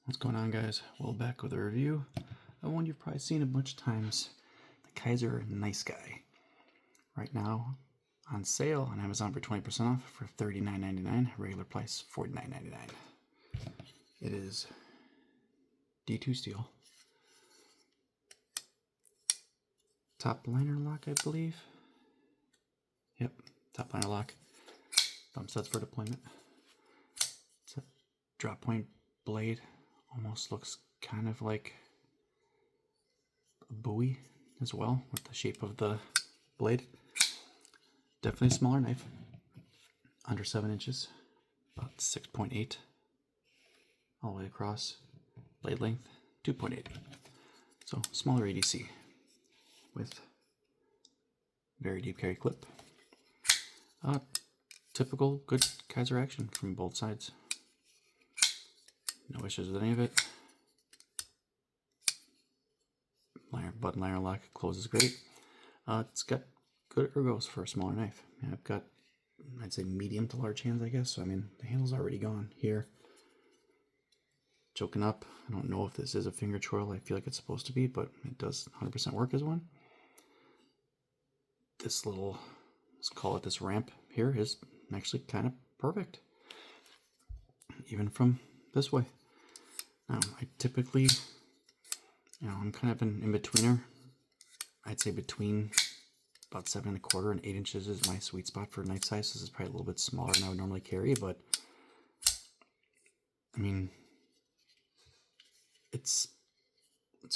What's going on, guys? Well, back with a review of one you've probably seen a bunch of times, the Kizer Nice Guy. Right now on sale on Amazon for 20% off for $39.99, regular price $49.99. It is D2 steel. Top liner lock, I believe. Yep, top liner lock. Thumb studs for deployment. It's a drop point blade. Almost looks kind of like a buoy as well, with the shape of the blade. Definitely a smaller knife, under 7 inches, about 6.8 all the way across. Blade length 2.8, so smaller ADC with very deep carry clip. Typical good Kizer action from both sides. No issues with any of it. Button liner lock closes great. It's got good ergos for a smaller knife. I've got, I'd say, medium to large hands, I guess. So, I mean, the handle's already gone here. Choking up. I don't know if this is a finger twirl. I feel like it's supposed to be, but it does 100% work as one. This little, let's call it this ramp here, is actually kind of perfect. Even from this way. Now, I typically, I'm kind of an in-betweener. I'd say between about 7 1/4 and 8 inches is my sweet spot for knife size. This is probably a little bit smaller than I would normally carry, but I mean, it's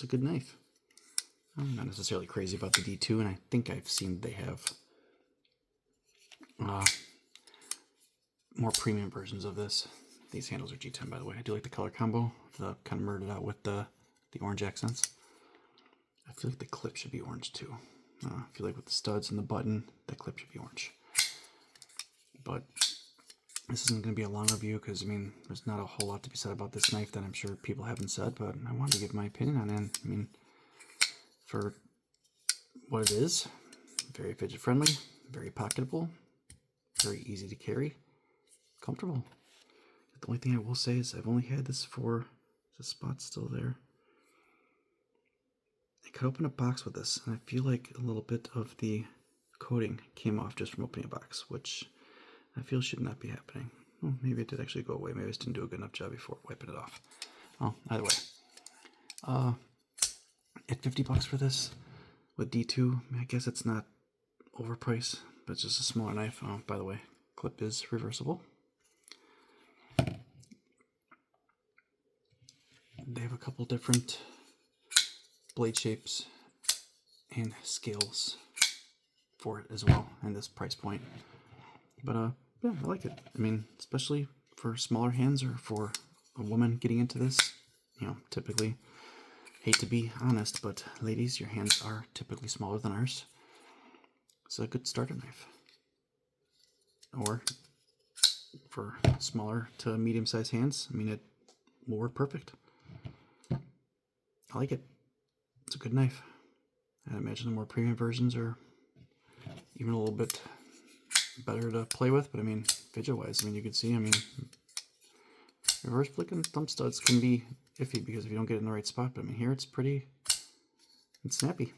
a good knife. I'm not necessarily crazy about the D2, and I think I've seen they have more premium versions of this. These handles are G10, by the way. I do like the color combo, the kind of murdered out with the orange accents. I feel like the clip should be orange too. I feel like with the studs and the button, the clip should be orange. But this isn't going to be a long review because, I mean, there's not a whole lot to be said about this knife that I'm sure people haven't said, but I wanted to give my opinion on it. I mean, for what it is, very fidget friendly, very pocketable, very easy to carry, comfortable. The only thing I will say is I've only had this for, the spot's still there. I could open a box with this, and I feel like a little bit of the coating came off just from opening a box, which I feel should not be happening. Well, maybe it did actually go away. Maybe I just didn't do a good enough job before wiping it off. Well, either way. At $50 for this with D2, I guess it's not overpriced, but it's just a smaller knife. By the way, clip is reversible. They have a couple different blade shapes and scales for it as well, and this price point. But yeah, I like it. I mean, especially for smaller hands or for a woman getting into this, typically, hate to be honest, but ladies, your hands are typically smaller than ours. It's a good starter knife. Or for smaller to medium-sized hands, I mean, it will work perfect. I like it. It's a good knife. I imagine the more premium versions are even a little bit better to play with, but I mean, fidget-wise, I mean, you can see, I mean, reverse flicking thumb studs can be iffy because if you don't get it in the right spot, but I mean, here it's snappy.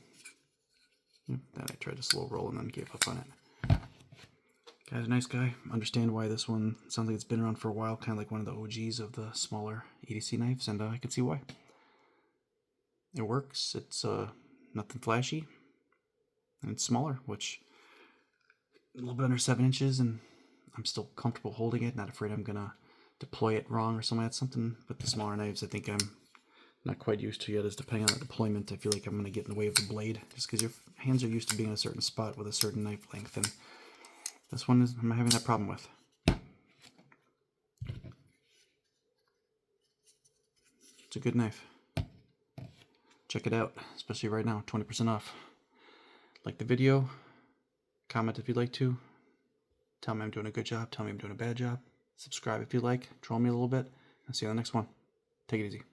Then I tried to slow roll and then gave up on it. Guy's a nice guy. Understand why this one sounds like it's been around for a while, kind of like one of the OGs of the smaller EDC knives, and I can see why. It works. It's nothing flashy, and it's smaller, which a little bit under 7 inches, and I'm still comfortable holding it. Not afraid I'm gonna deploy it wrong or something. That's something with the smaller knives I think I'm not quite used to yet. Is depending on the deployment, I feel like I'm gonna get in the way of the blade, just because your hands are used to being in a certain spot with a certain knife length, and this one is I'm having that problem with. It's a good knife. Check it out, especially right now, 20% off. Like the video, comment if you'd like to. Tell me I'm doing a good job, tell me I'm doing a bad job. Subscribe if you like, troll me a little bit. I'll see you on the next one. Take it easy.